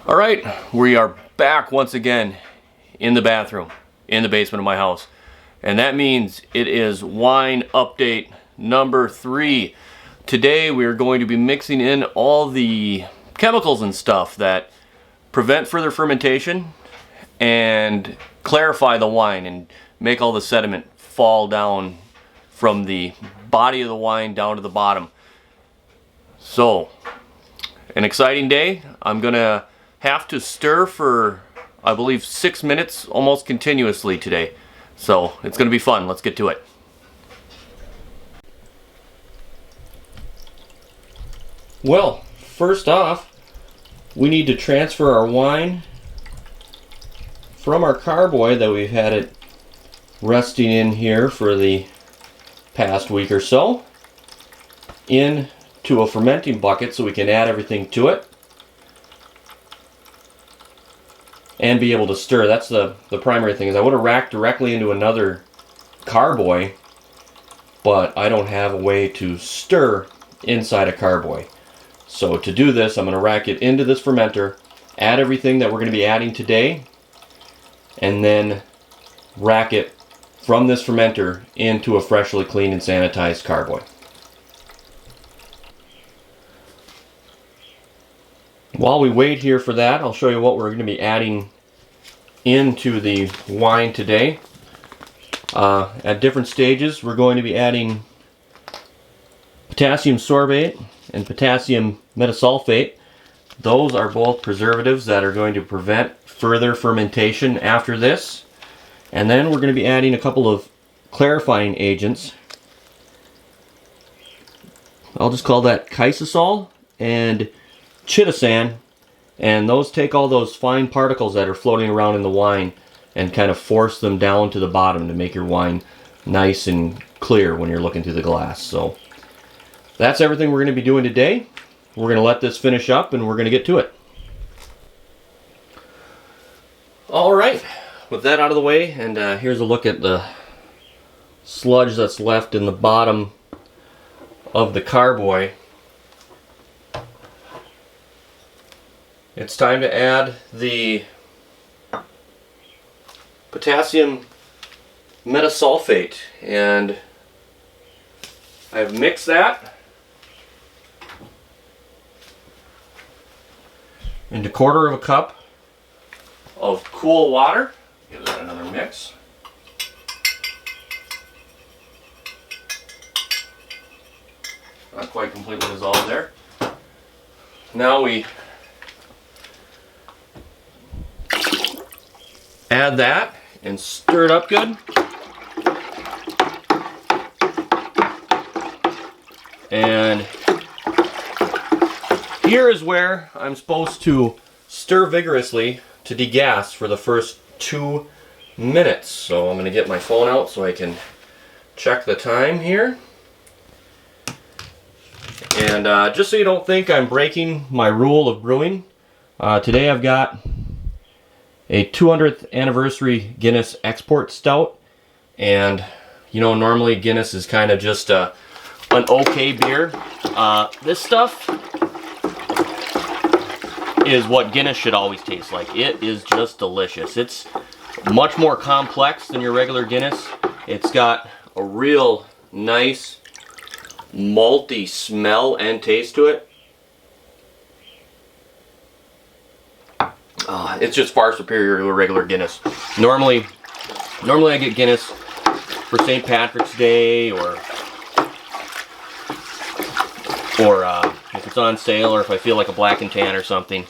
All right, we are back once again in the bathroom, in the basement of my house. And that means it is wine update number 3. Today we are going to be mixing in all the chemicals and stuff that prevent further fermentation and clarify the wine and make all the sediment fall down from the body of the wine down to the bottom. So, an exciting day. I'm gonna have to stir for, I believe, 6 minutes almost continuously today. So it's gonna be fun. Let's get to it. Well, first off, we need to transfer our wine from our carboy that we've had it resting in here for the past week or so into a fermenting bucket so we can add everything to it and be able to stir. That's the primary thing. Is I would have racked directly into another carboy, but I don't have a way to stir inside a carboy. So to do this, I'm going to rack it into this fermenter, add everything that we're going to be adding today, and then rack it from this fermenter into a freshly cleaned and sanitized carboy. While we wait here for that, I'll show you what we're going to be adding into the wine today. At different stages, we're going to be adding potassium sorbate and potassium metasulfate. Those are both preservatives that are going to prevent further fermentation after this. And then we're going to be adding a couple of clarifying agents. I'll just call that chisosol and chitosan, and those take all those fine particles that are floating around in the wine and kind of force them down to the bottom to make your wine nice and clear when you're looking through the glass. So that's everything we're going to be doing today. We're going to let this finish up and we're going to get to it. Alright, with that out of the way, and here's a look at the sludge that's left in the bottom of the carboy. It's time to add the potassium metasulfate, and I've mixed that into 1/4 cup of cool water. Give that another mix. Not quite completely dissolved there. Now we add that and stir it up good. And here is where I'm supposed to stir vigorously to degas for the first 2 minutes. So I'm going to get my phone out so I can check the time here. And just so you don't think I'm breaking my rule of brewing, today I've got a 200th anniversary Guinness export stout, and you know, normally Guinness is kind of just an okay beer. This stuff is what Guinness should always taste like. It is just delicious. It's much more complex than your regular Guinness. It's got a real nice malty smell and taste to it. It's just far superior to a regular Guinness. Normally I get Guinness for St. Patrick's Day, or if it's on sale, or if I feel like a black and tan or something,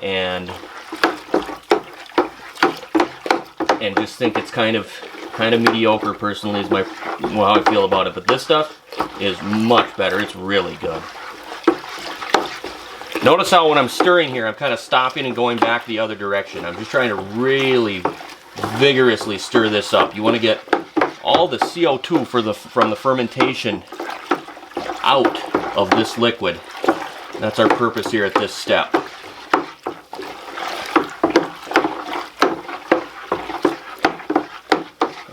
and just think it's kind of mediocre. Personally, is how I feel about it. But this stuff is much better. It's really good. Notice how when I'm stirring here, I'm kind of stopping and going back the other direction. I'm just trying to really vigorously stir this up. You want to get all the CO2 from the fermentation out of this liquid. That's our purpose here at this step.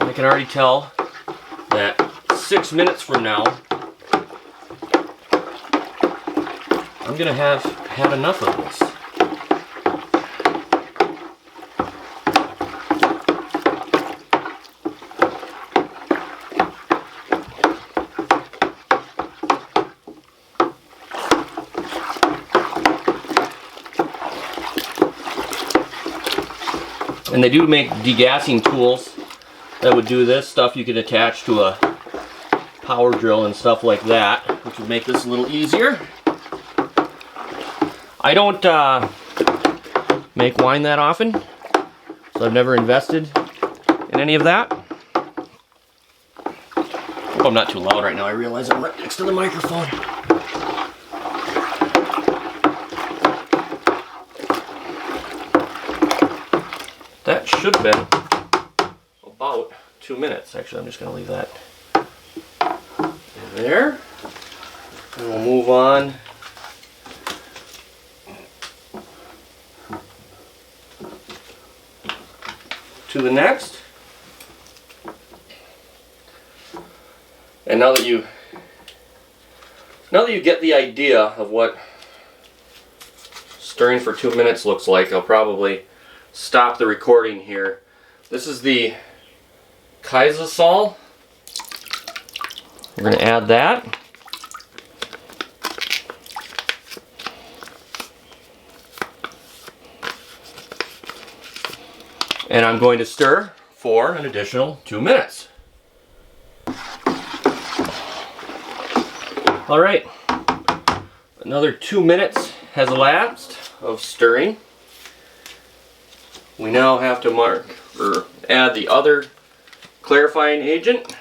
And I can already tell that 6 minutes from now, I'm going to have had enough of this. And they do make degassing tools that would do this stuff. You could attach to a power drill and stuff like that, which would make this a little easier. I don't make wine that often, so I've never invested in any of that. Hope I'm not too loud right now. I realize I'm right next to the microphone. That should have been about 2 minutes. Actually, I'm just going to leave that in there. And we'll move on to the next. And now that you get the idea of what stirring for 2 minutes looks like, I'll probably stop the recording here. This is the Kaisasol. We're going to add that. And I'm going to stir for an additional 2 minutes. Alright, another 2 minutes has elapsed of stirring. We now have to add the other clarifying agent.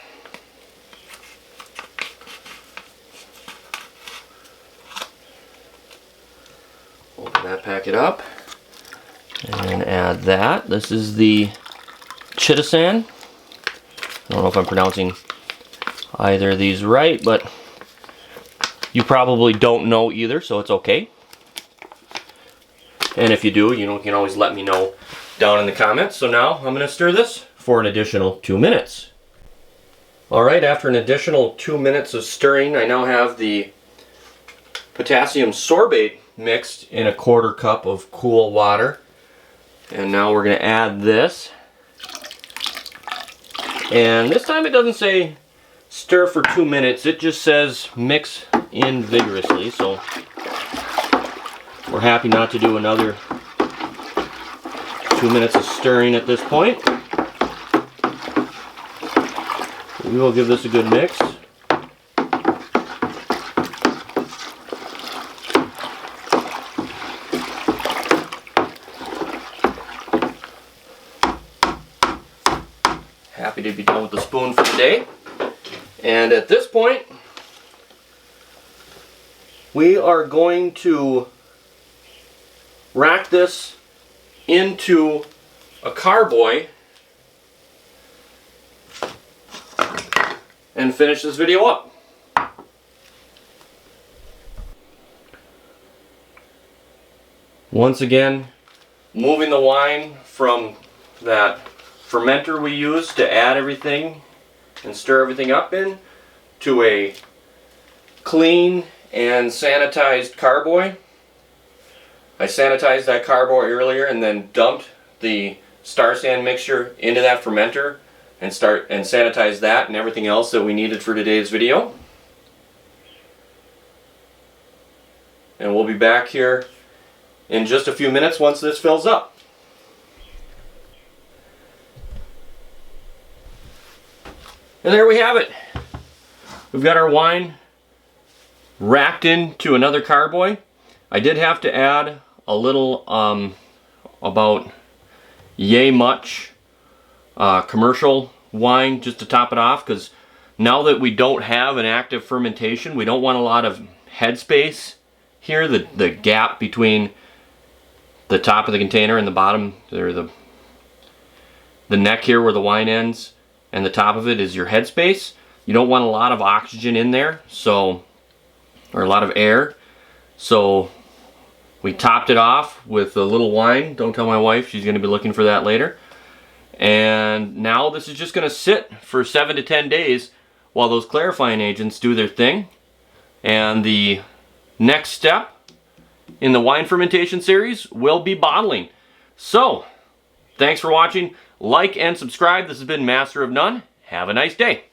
Open that packet up and add that. This is the chitosan. I don't know if I'm pronouncing either of these right, but you probably don't know either, so it's okay. And if you do, you can always let me know down in the comments. So now I'm going to stir this for an additional 2 minutes. Alright, after an additional 2 minutes of stirring, I now have the potassium sorbate mixed in a 1/4 cup of cool water. And now we're going to add this. And this time it doesn't say stir for 2 minutes, it just says mix in vigorously, so we're happy not to do another 2 minutes of stirring at this point. We will give this a good mix. Happy to be done with the spoon for today. And at this point, we are going to rack this into a carboy and finish this video up. Once again, moving the wine from that fermenter we used to add everything and stir everything up in to a clean and sanitized carboy. I sanitized that carboy earlier and then dumped the Star San mixture into that fermenter and sanitize that and everything else that we needed for today's video. And we'll be back here in just a few minutes once this fills up. And there we have it. We've got our wine racked into another carboy. I did have to add a little about yay much commercial wine just to top it off, because now that we don't have an active fermentation, we don't want a lot of headspace here. The gap between the top of the container and the bottom, or the neck here where the wine ends and the top of it is your headspace. You don't want a lot of oxygen in there, so, or a lot of air. So we topped it off with a little wine. Don't tell my wife, she's going to be looking for that later. And now this is just going to sit for 7 to 10 days while those clarifying agents do their thing. And the next step in the wine fermentation series will be bottling. So, thanks for watching. Like and subscribe. This has been Master of None. Have a nice day.